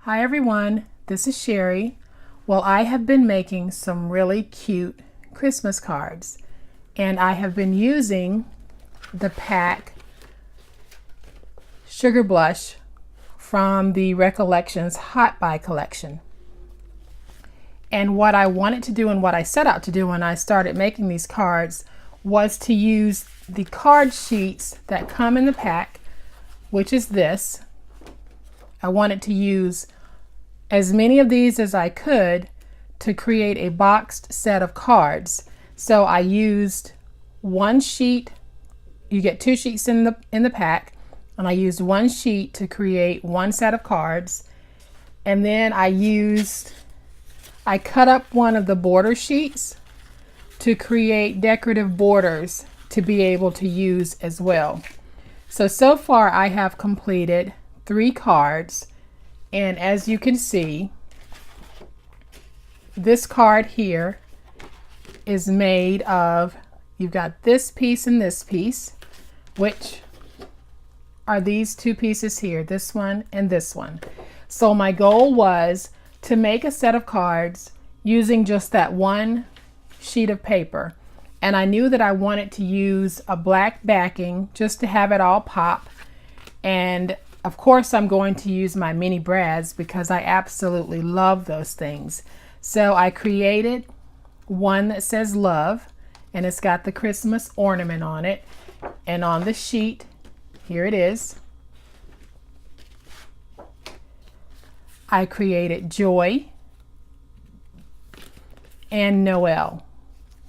Hi everyone, this is Sherry. Well, I have been making some really cute Christmas cards, and I have been using the pack Sugar Blush from the Recollections Hot Buy collection. And what I wanted to do and what I set out to do when I started making these cards was to use the card sheets that come in the pack, which is this. I wanted to use as many of these as I could to create a boxed set of cards. So I used one sheet. You get two sheets in the pack, and I used one sheet to create one set of cards. And then I cut up one of the border sheets to create decorative borders to be able to use as well. So far I have completed 3 cards, and as you can see, this card here is made of, you've got this piece and this piece, which are these 2 pieces here, this one and this one. So my goal was to make a set of cards using just that one sheet of paper, and I knew that I wanted to use a black backing just to have it all pop. And of course I'm going to use my mini brads because I absolutely love those things. So I created one that says love, and it's got the Christmas ornament on it, and on the sheet here it is. I created joy and Noel.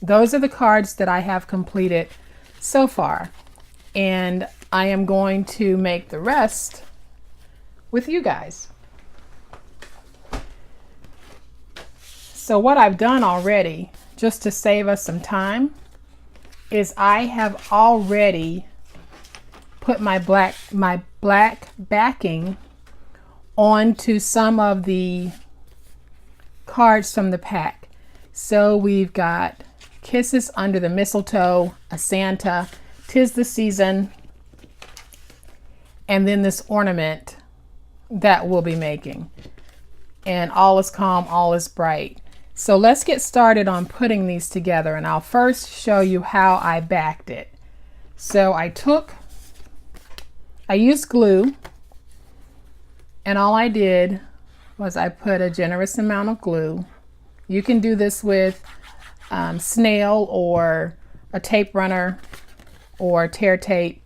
Those are the cards that I have completed so far, and I am going to make the rest with you guys. So what I've done already, just to save us some time, is I have already put my black backing onto some of the cards from the pack. So we've got Kisses Under the Mistletoe, a Santa, 'Tis the Season, and then this ornament that we'll be making. And All is Calm, All is Bright. So let's get started on putting these together, and I'll first show you how I backed it. So I used glue, and all I did was I put a generous amount of glue. You can do this with snail or a tape runner or tear tape,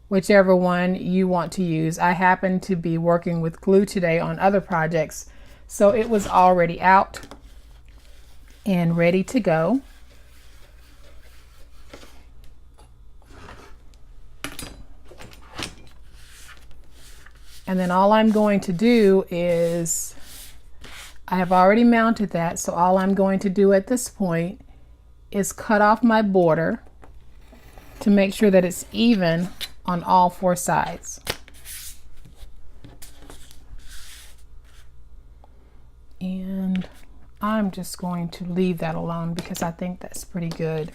whichever one you want to use. I happen to be working with glue today on other projects, so it was already out and ready to go. And then all I'm going to do is, I have already mounted that, so all I'm going to do at this point is cut off my border to make sure that it's even on all 4 sides. And I'm just going to leave that alone because I think that's pretty good.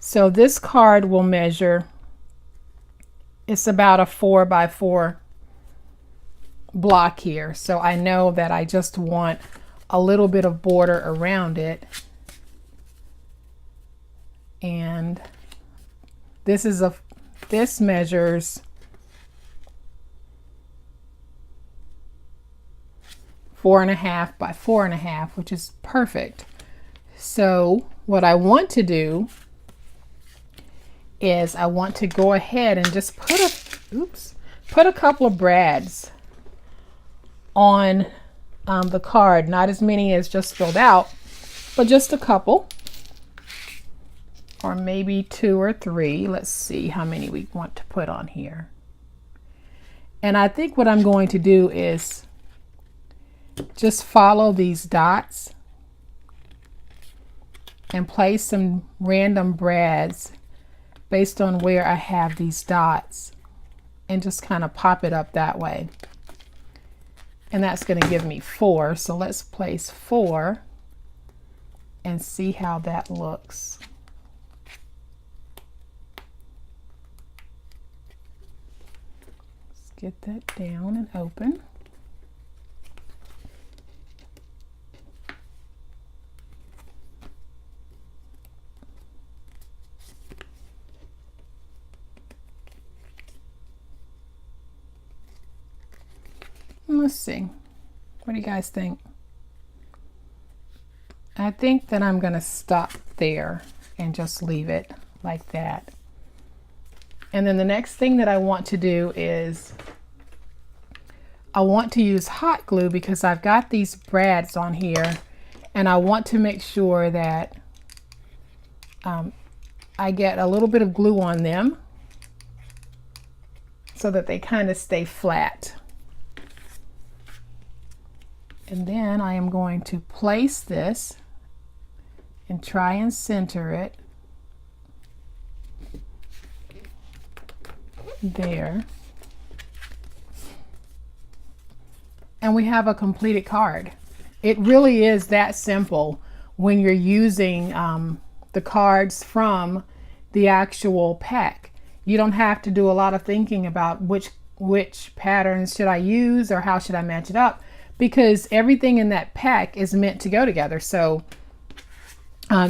So this card will measure, it's about a 4 by 4 block here. So I know that I just want a little bit of border around it. And this measures 4.5 by 4.5, which is perfect. So what I want to do is I want to go ahead and just put a couple of brads on the card. Not as many as just filled out, but just a couple, or maybe 2 or 3. Let's see how many we want to put on here. And I think what I'm going to do is just follow these dots and place some random brads based on where I have these dots, and just kind of pop it up that way. And that's going to give me 4. So let's place 4 and see how that looks. Let's get that down and open. Let's see. What do you guys think? I think that I'm going to stop there and just leave it like that. And then the next thing that I want to do is I want to use hot glue because I've got these brads on here and I want to make sure that I get a little bit of glue on them so that they kind of stay flat. And then I am going to place this and try and center it there. And we have a completed card. It really is that simple when you're using the cards from the actual pack. You don't have to do a lot of thinking about which patterns should I use or how should I match it up, because everything in that pack is meant to go together. So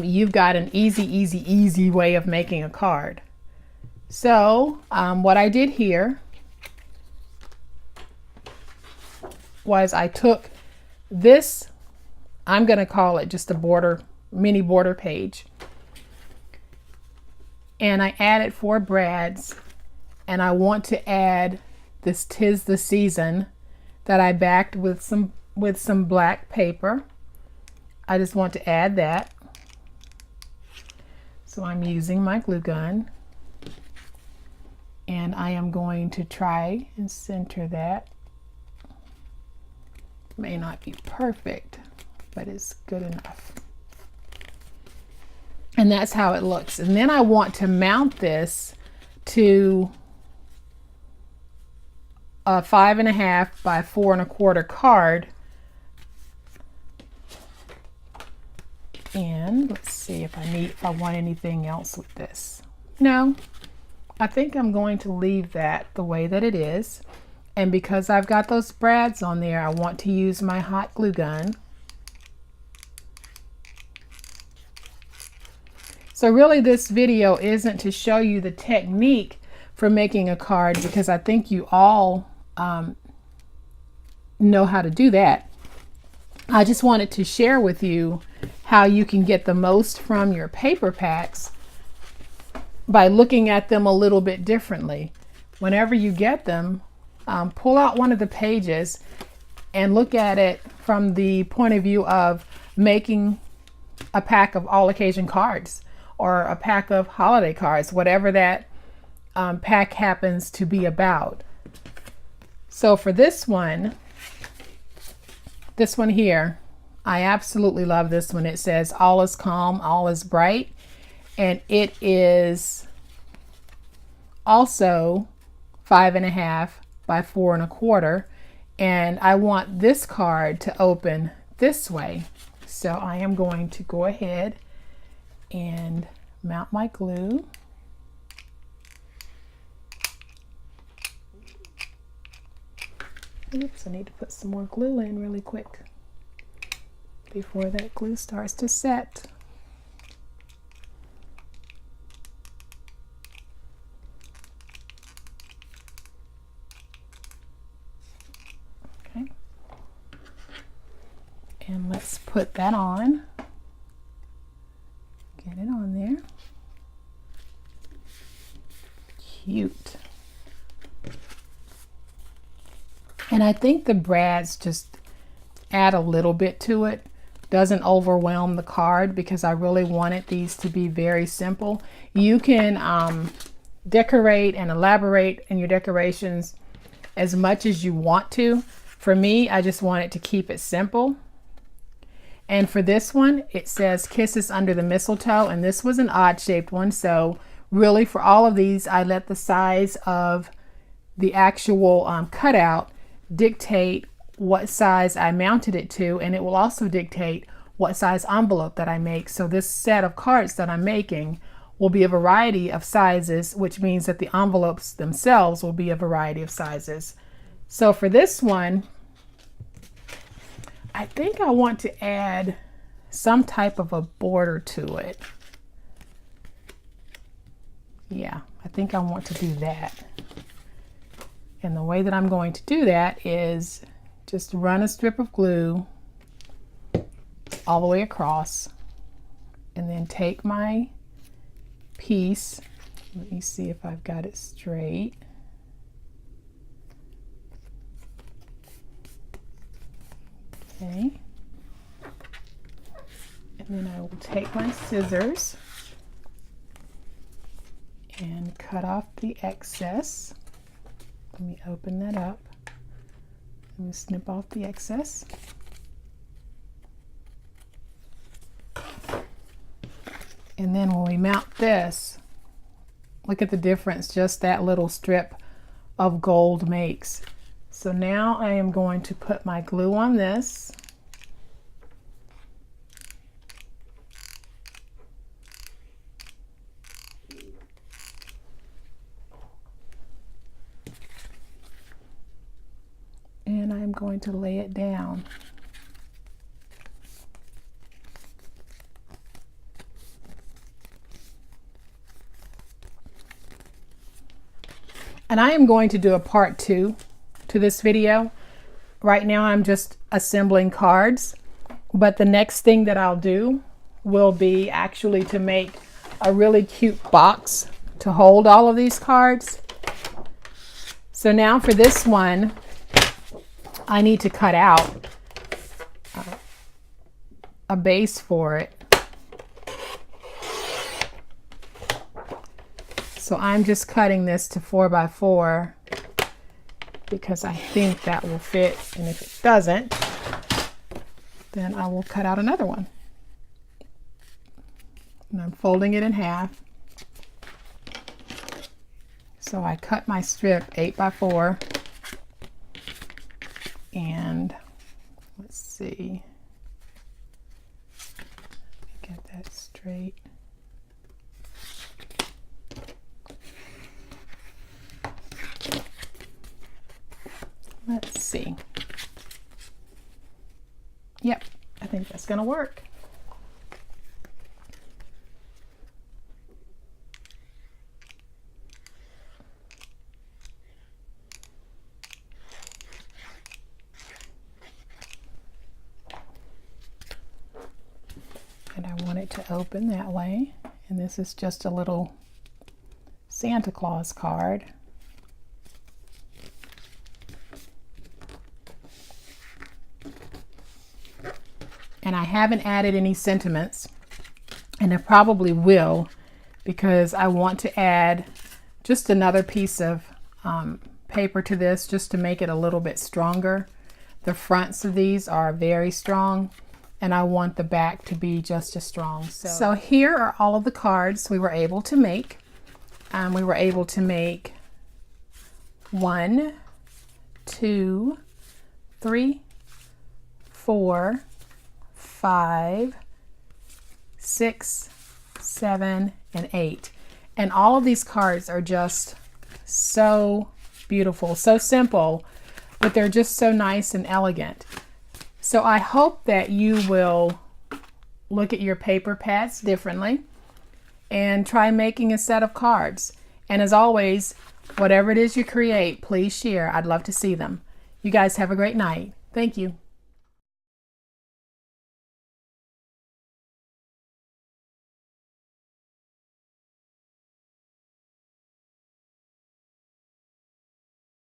you've got an easy way of making a card. So what I did here was I took this, I'm going to call it just a border, mini border page, and I added 4 brads, and I want to add this "'Tis the Season" that I backed with some black paper. I just want to add that. So I'm using my glue gun, and I am going to try and center that. May not be perfect, but it's good enough. And that's how it looks. And then I want to mount this to a 5.5 by 4.25 card. And let's see if I want anything else with this. No, I think I'm going to leave that the way that it is. And because I've got those brads on there, I want to use my hot glue gun. So really this video isn't to show you the technique for making a card, because I think you all know how to do that. I just wanted to share with you how you can get the most from your paper packs by looking at them a little bit differently. Whenever you get them, pull out one of the pages and look at it from the point of view of making a pack of all occasion cards or a pack of holiday cards, whatever that pack happens to be about. So for this one here, I absolutely love this one. It says "All is calm, all is bright," and it is also 5.5 by 4.25, and I want this card to open this way. So I am going to go ahead and mount my glue. Oops, I need to put some more glue in really quick before that glue starts to set. Okay. And let's put that on. Get it on there. Cute. And I think the brads just add a little bit to it. Doesn't overwhelm the card, because I really wanted these to be very simple. You can decorate and elaborate in your decorations as much as you want to. For me, I just wanted to keep it simple. And for this one, it says "Kisses Under the Mistletoe," and this was an odd shaped one. So really for all of these, I let the size of the actual cutout dictate what size I mounted it to, and it will also dictate what size envelope that I make. So this set of cards that I'm making will be a variety of sizes, which means that the envelopes themselves will be a variety of sizes. So for this one, I think I want to add some type of a border to it. Yeah, I think I want to do that. And the way that I'm going to do that is just run a strip of glue all the way across, and then take my piece. Let me see if I've got it straight. Okay. And then I will take my scissors and cut off the excess. Let me open that up. Let me snip off the excess. And then when we mount this, look at the difference just that little strip of gold makes. So now I am going to put my glue on this. And I'm going to lay it down. And I am going to do a part 2 to this video. Right now I'm just assembling cards, but the next thing that I'll do will be actually to make a really cute box to hold all of these cards. So now for this one, I need to cut out a base for it. So I'm just cutting this to 4x4 because I think that will fit, and if it doesn't, then I will cut out another one. And I'm folding it in half. So I cut my strip 8x4, and let's see, get that straight. Let's see. Yep, I think that's going to work. And I want it to open that way. And this is just a little Santa Claus card. And I haven't added any sentiments, and I probably will, because I want to add just another piece of paper to this just to make it a little bit stronger. The fronts of these are very strong, and I want the back to be just as strong. So here are all of the cards we were able to make. We were able to make 1, 2, 3, 4, 5, 6, 7, and 8. And all of these cards are just so beautiful, so simple, but they're just so nice and elegant. So I hope that you will look at your paper pads differently and try making a set of cards. And as always, whatever it is you create, please share. I'd love to see them. You guys have a great night. Thank you.